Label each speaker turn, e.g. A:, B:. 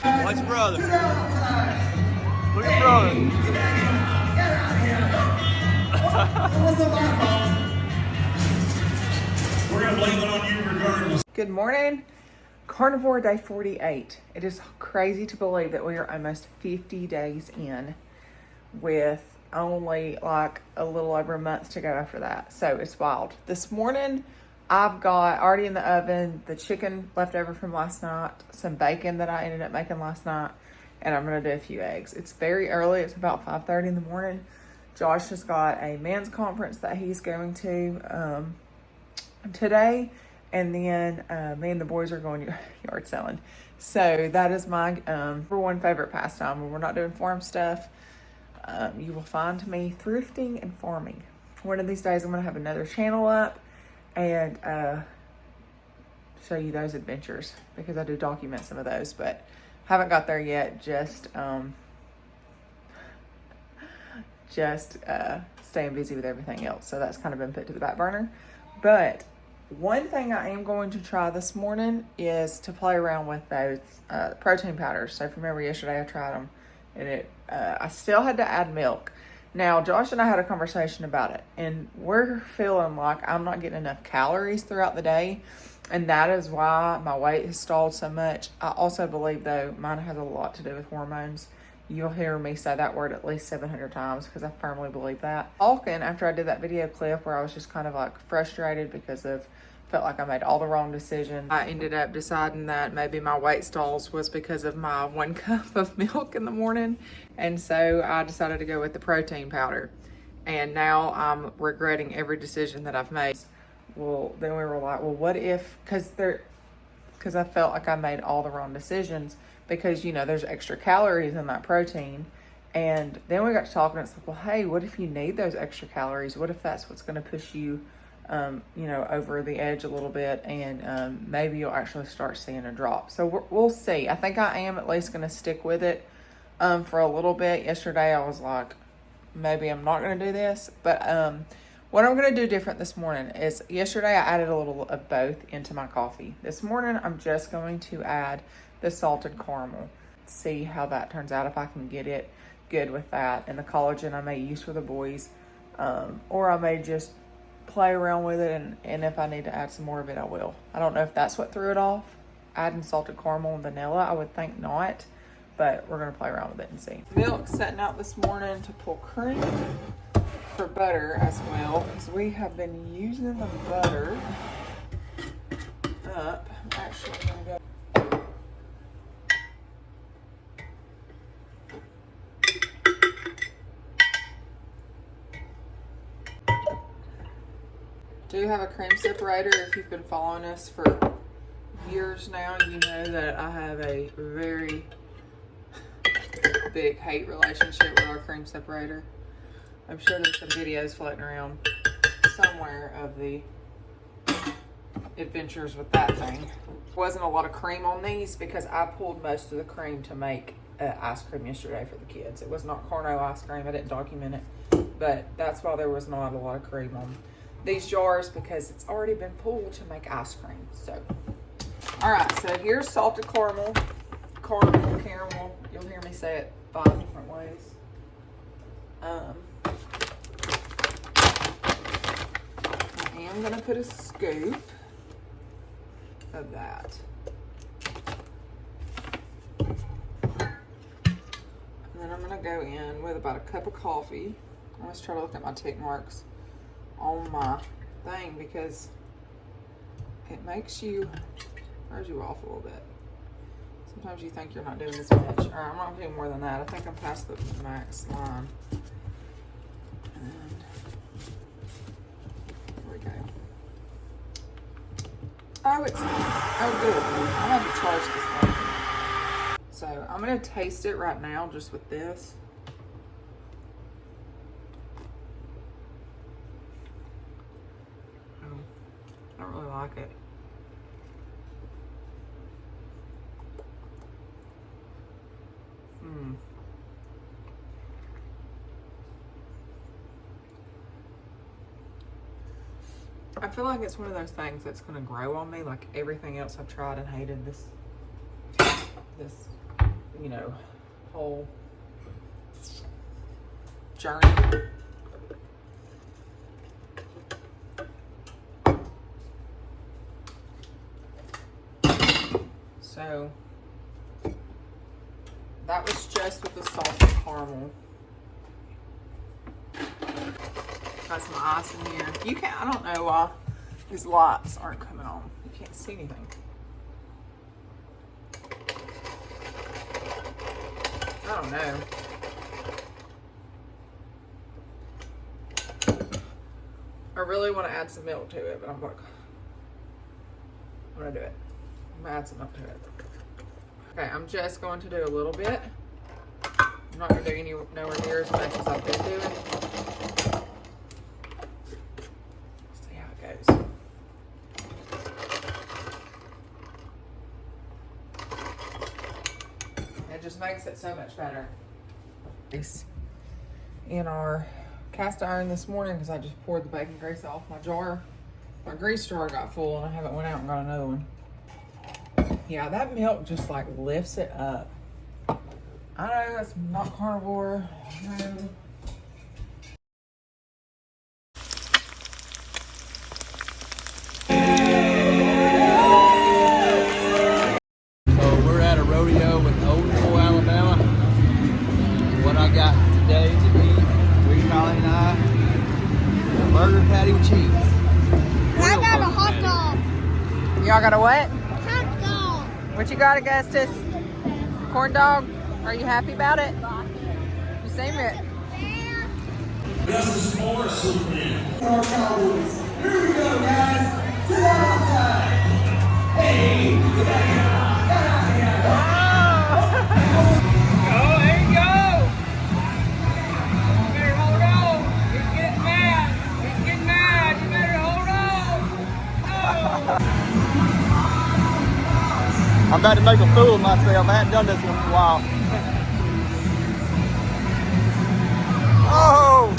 A: Watch your brother. Look at brother.
B: We're gonna blame it on you regardless.
C: Good morning. Carnivore day 48. It is crazy to believe that we are almost 50 days in with only like a little over a month to go after that. So it's wild. This morning, I've got already in the oven the chicken left over from last night, some bacon that I ended up making last night, and I'm gonna do a few eggs. It's very early. It's about 5:30 in the morning. Josh has got a men's conference that he's going to today. And then me and the boys are going yard selling. So that is my number one favorite pastime. When we're not doing farm stuff, you will find me thrifting and farming. One of these days I'm going to have another channel up and show you those adventures because I do document some of those, but haven't got there yet. Just staying busy with everything else. So that's kind of been put to the back burner. But one thing I am going to try this morning is to play around with those protein powders. So if you remember yesterday I tried them and I still had to add milk. Now Josh and I had a conversation about it and we're feeling like I'm not getting enough calories throughout the day, and that is why my weight has stalled so much. I also believe though mine has a lot to do with hormones. You'll hear me say that word at least 700 times because I firmly believe that. Talking after I did that video clip where I was just kind of like frustrated because felt like I made all the wrong decisions. I ended up deciding that maybe my weight stalls was because of my 1 cup of milk in the morning. And so I decided to go with the protein powder. And now I'm regretting every decision that I've made. Well, then we were like, well, what if, because I felt like I made all the wrong decisions because, you know, there's extra calories in that protein. And then we got to talking and it's like, well, hey, what if you need those extra calories? What if that's what's going to push you, you know, over the edge a little bit, and maybe you'll actually start seeing a drop. So we'll see. I think I am at least going to stick with it for a little bit. Yesterday I was like, maybe I'm not going to do this, but what I'm going to do different this morning is yesterday I added a little of both into my coffee. This morning I'm just going to add the salted caramel. See how that turns out, if I can get it good with that. And the collagen I may use for the boys, or I may just play around with it, and if I need to add some more of it, I will. I don't know if that's what threw it off, adding salted caramel and vanilla. I would think not, but we're gonna play around with it and see. Milk setting out this morning to pull cream for butter as well, because we have been using the butter up. I'm actually gonna go. Do have a cream separator. If you've been following us for years now, you know that I have a very big hate relationship with our cream separator. I'm sure there's some videos floating around somewhere of the adventures with that thing. Wasn't a lot of cream on these because I pulled most of the cream to make ice cream yesterday for the kids. It was not Carno ice cream. I didn't document it, but that's why there was not a lot of cream on these jars because it's already been pulled to make ice cream. So, all right, so here's salted caramel. You'll hear me say it 5 different ways. I am gonna put a scoop of that. And then I'm gonna go in with about a cup of coffee. I always try to look at my tick marks on my thing because it makes you, throws you off a little bit. Sometimes you think you're not doing this much. All right, I'm not doing more than that. I think I'm past the max line. And there we go. Oh, it's, oh good. I'm gonna have to charge this thing. So I'm gonna taste it right now just with this. I don't really like it. I feel like it's one of those things that's going to grow on me like everything else I've tried and hated this you know, whole journey. So that was just with the salted caramel. Got some ice in here. You can't, I don't know why these lights aren't coming on. You can't see anything. I don't know. I really want to add some milk to it, but I'm like, I'm gonna do it. I'm gonna add some milk to it. Okay, I'm just going to do a little bit. I'm not gonna do nowhere near as much as I've been doing. Let's see how it goes. It just makes it so much better. In our cast iron this morning, because I just poured the bacon grease off my jar. My grease jar got full and I haven't went out and got another one. Yeah, that milk just like lifts it up. I know that's not carnivore. No.
A: So we're at a rodeo in Oldville, Alabama. What I got today to eat, Charlie and I, a burger patty with cheese.
D: I got a hot dog.
C: Y'all got a what?
D: Hot dog.
C: What you got, Augustus? Corn dog? Are you happy about it? You seem it.
B: Augustus more Superman.
E: Our Cowboys. Here we go, guys. To the outside. Hey, get out here.
C: Oh, there you go. You better hold on. He's getting mad. He's getting mad. You better hold on. Oh.
A: I'm about to make a fool of myself. I hadn't done this in a while. Oh!